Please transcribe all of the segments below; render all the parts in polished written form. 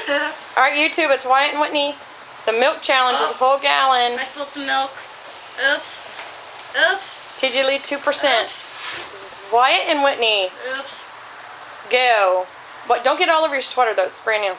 Alright, YouTube, it's Wyatt and Whitney. The milk challenge is a whole gallon. I spilled some milk. Oops. Oops. TJ lead 2%. Oops. This is Wyatt and Whitney. Oops. Go. But don't get all over your sweater though, it's brand new.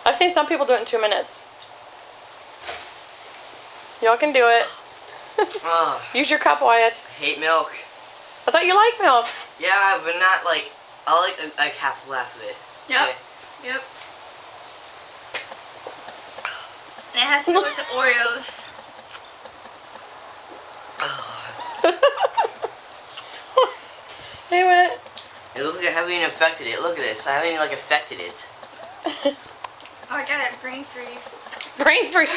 I've seen some people do it in 2 minutes. Y'all can do it. Use your cup, Wyatt. I hate milk. I thought you liked milk. Yeah, but not like, I like half a glass of it. Yep. Okay. Yep. And it has to go with the Oreos. Hey, what? It looks like I haven't even affected it. Look at this. I haven't even affected it. Oh, I got it. Brain freeze. Brain freeze.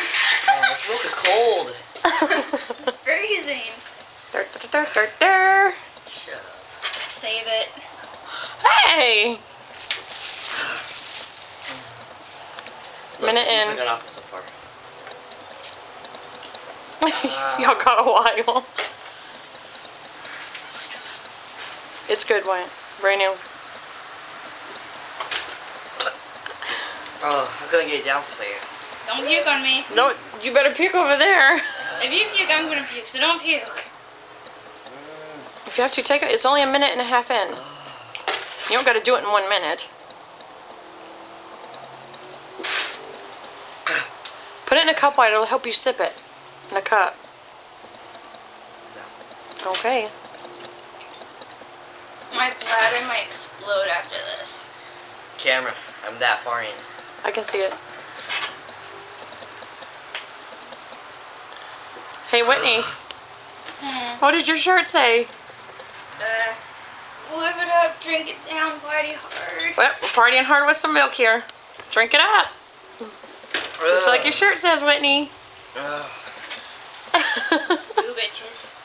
Oh, this milk is cold. It's freezing. Dur, dur, dur, dur, dur. Shut up. Save it. Hey! Look, Minute in. I got off so far. Y'all got a while. It's good, Wyatt. Brand new. Oh, I'm gonna get it down for a second. Don't puke on me. No, you better puke over there. If you puke, I'm gonna puke, so don't puke. If you have to take it, it's only a minute and a half in. You don't got to do it in 1 minute. Put it in a cup, Wyatt. It'll help you sip it in a cup. Okay. My bladder might explode after this. Camera, I'm that far in. I can see it. Hey, Whitney. What did your shirt say? Live it up, drink it down, party hard. Well, we're partying hard with some milk here. Drink it up. Just like your shirt says, Whitney. You bitches.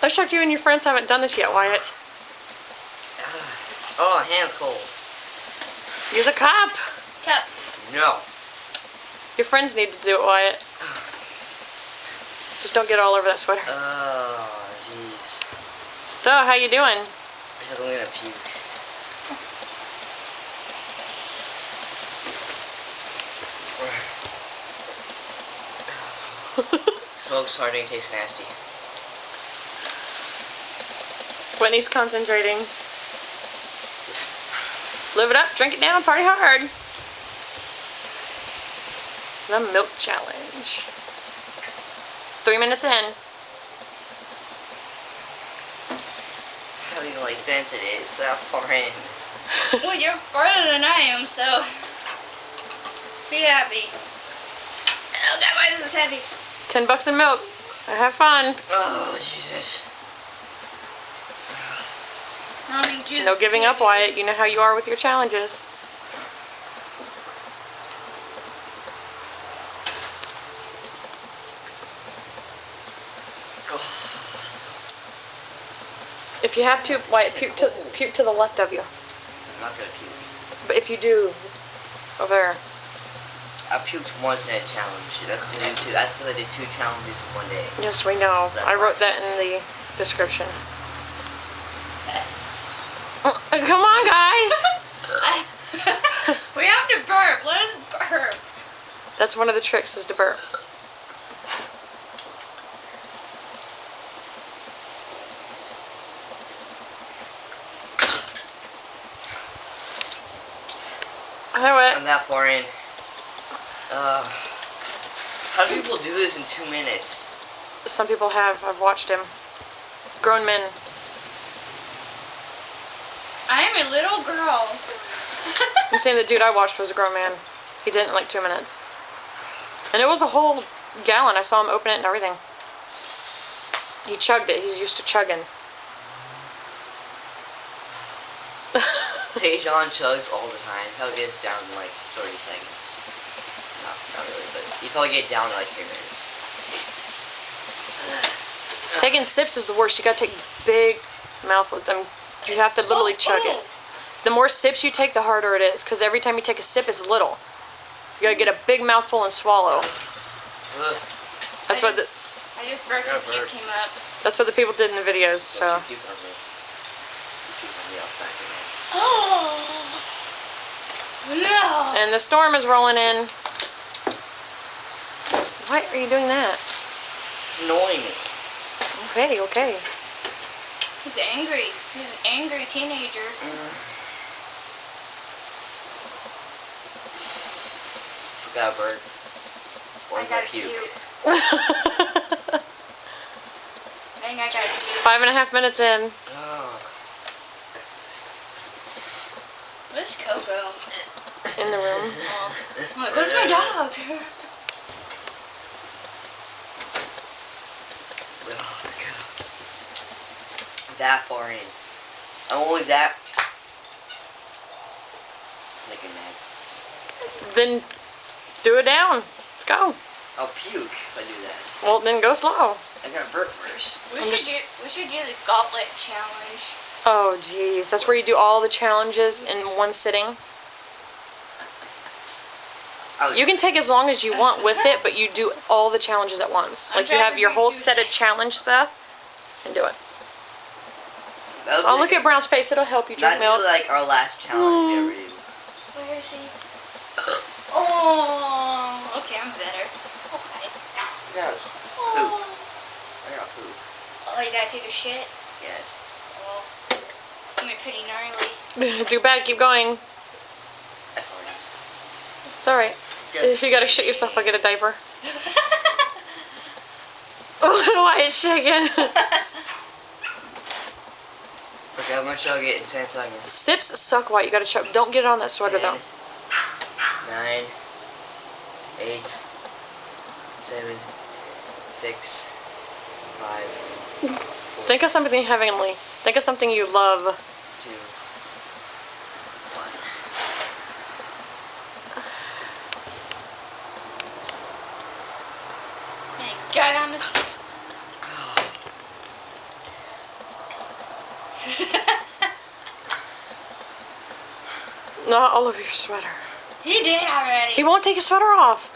I'm shocked you and your friends haven't done this yet, Wyatt. Oh, hand's cold. Use a cup. Cup. No. Your friends need to do it, Wyatt. Just don't get all over that sweater. Oh, jeez. So, how you doing? I said I'm gonna puke. Smoked sardine tastes nasty. Whitney's concentrating. Live it up, drink it down, party hard. The milk challenge. 3 minutes in. I haven't even like dented it. It's that far in. Well, you're farther than I am, so be happy. Oh God, why is this heavy? $10 in milk. Have fun. Oh, Jesus. I don't think Jesus No giving up, Wyatt. You know how you are with your challenges. If you have to, Wyatt, puke to the left of you. I'm not gonna puke. But if you do, over there. I puked once in a challenge. That's because I did 2 challenges in 1 day. Yes, we know. I wrote that in the description. Come on, guys. We have to burp. Let us burp. That's one of the tricks, is to burp. I'm that far in. How do people do this in 2 minutes? Some people have. I've watched him. Grown men. I am a little girl. I'm saying the dude I watched was a grown man. He did it in like 2 minutes. And it was a whole gallon. I saw him open it and everything. He chugged it. He's used to chugging. Tejon chugs all the time. He'll get us down in like 30 seconds. No, not really, but you probably get down in like 3 minutes. Taking sips is the worst. You gotta take big mouthfuls. You have to literally chug it. The more sips you take, the harder it is, because every time you take a sip, it's little. You gotta get a big mouthful and swallow. That's what the... I I just burped and puke came up. That's what the people did in the videos, so. Don't you puke on me. You puke on me, I'll smack your head. Oh no! And the storm is rolling in. Why are you doing that? It's annoying me. Okay, okay. He's angry. He's an angry teenager. Forgot Bert. Or I is that gotta puke? puke. I think I gotta puke. 5.5 minutes in. Oh. Where's Coco? In the room. Oh. I'm like, where's my dog? Oh my god. That far in. I'm only that. It's making me mad. Then do it down. Let's go. I'll puke if I do that. Well, then go slow. I gotta burp first. We should do the gauntlet challenge. Oh, jeez. That's where you do all the challenges in one sitting. Oh, You can take as long as you want with it, but you do all the challenges at once. I'm Like, you trying have to your be whole so set of sick. challenge stuff and do it. that'll Oh, be look at Brown's face. It'll help you drink that'd milk. be like our last challenge we ever do. Where is he? Oh, okay, I'm better. Okay. No. Poop. Oh, I got poop. oh, you gotta take a shit? Yes. Oh, it's gonna be pretty gnarly. Too bad. Keep going. I farted. It's alright. If you gotta shit yourself, I'll get a diaper. Why is shaking? Okay, I'm gonna chug it in 10 seconds. Sips suck, White. You gotta choke. Don't get it on that sweater, 10, though. 9, 8, 7, 6, 5, 4, Think of something heavenly. Think of something you love. 2, 1. Man, God, I'm a... Not all over your sweater. He did already. He won't take your sweater off.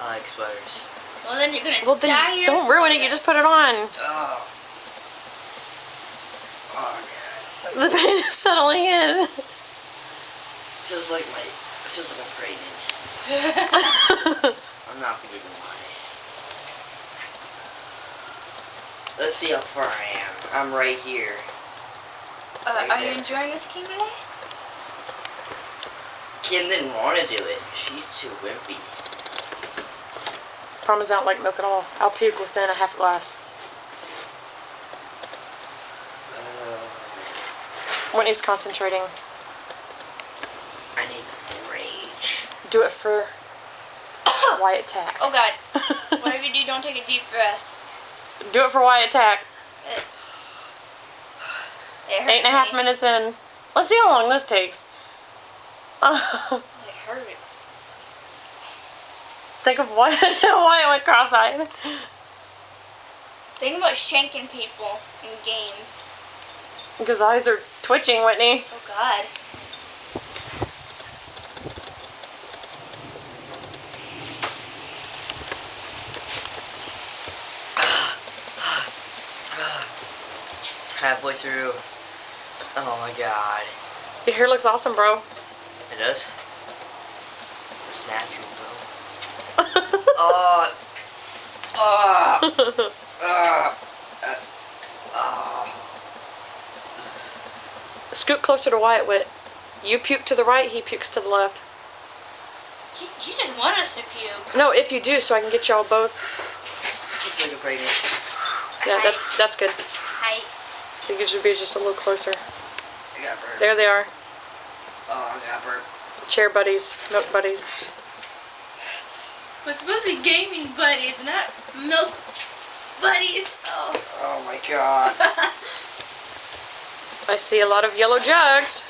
I like sweaters. Well, then you're gonna Well, then die here. don't ruin it. You just put it on. Oh. Oh, God. The pain is settling in. Feels like I'm pregnant. I'm not gonna even lie. Let's see how far I am. I'm right here. Are you enjoying this game today? Kim didn't want to do it. She's too wimpy. Problem is I don't like milk at all. I'll puke within a half glass. Whitney's concentrating. I need the rage. Do it for Wyatt Tack. Oh God. Whatever you do, don't take a deep breath. Do it for Wyatt Tack. It hurt 8.5 me. minutes in. Let's see how long this takes. It hurts. Think of Wyatt went cross-eyed. Think about shanking people in games. Because eyes are twitching, Whitney. Oh God. Halfway through. Oh my God. Your hair looks awesome, bro. It does? It's natural, bro. Oh. Scoot closer to Wyatt, Whit. You puke to the right, he pukes to the left. You just want us to puke. No, if you do, so I can get y'all both. It's like a pregnant. Yeah, that's good. Hi. So you should be just a little closer. I got burp. There they are. Oh, I got burp. Chair buddies, milk buddies. We're supposed to be gaming buddies, not milk buddies. Oh. Oh my God. I see a lot of yellow jugs.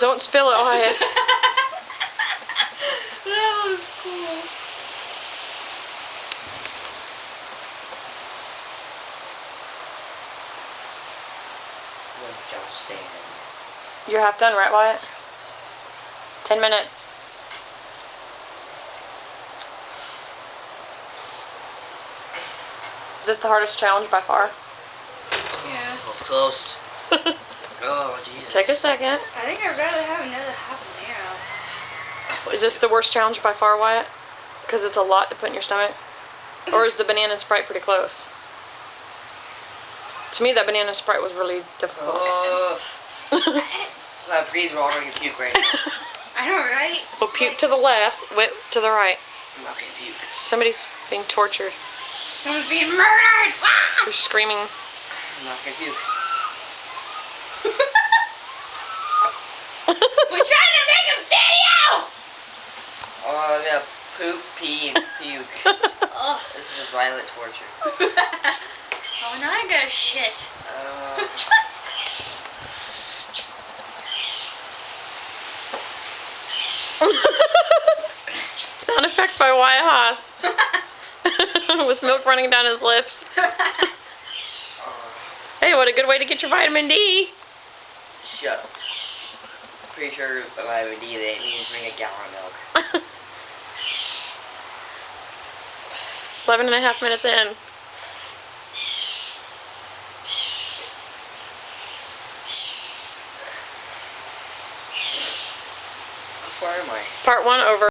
Don't spill it, Wyatt. That was cool. Like Josh Stanton. You're half done, right, Wyatt? 10 minutes. Is this the hardest challenge by far? Yes. Close. Oh, Jesus. Take a second. I think I'd rather have another habanero. Is this the worst challenge by far, Wyatt? Because it's a lot to put in your stomach? Or is the banana Sprite pretty close? To me, that banana Sprite was really difficult. My breathe wrong, I'm gonna puke right now. I know, right? Well, puke to the left, whip to the right. I'm not gonna puke. Somebody's being tortured. Someone's being murdered! Ah! They're screaming. I'm not gonna puke. We're trying to make a video! Oh, I'm gonna poop, pee, and puke. Oh, This is violent torture. oh, now I got shit. Sound effects by Wyatt Haas. With milk running down his lips. Hey, what a good way to get your vitamin D. Shut up. Pretty sure by vitamin D they need to drink a gallon of milk. 11 and a half minutes in. How far am I? Part 1 over.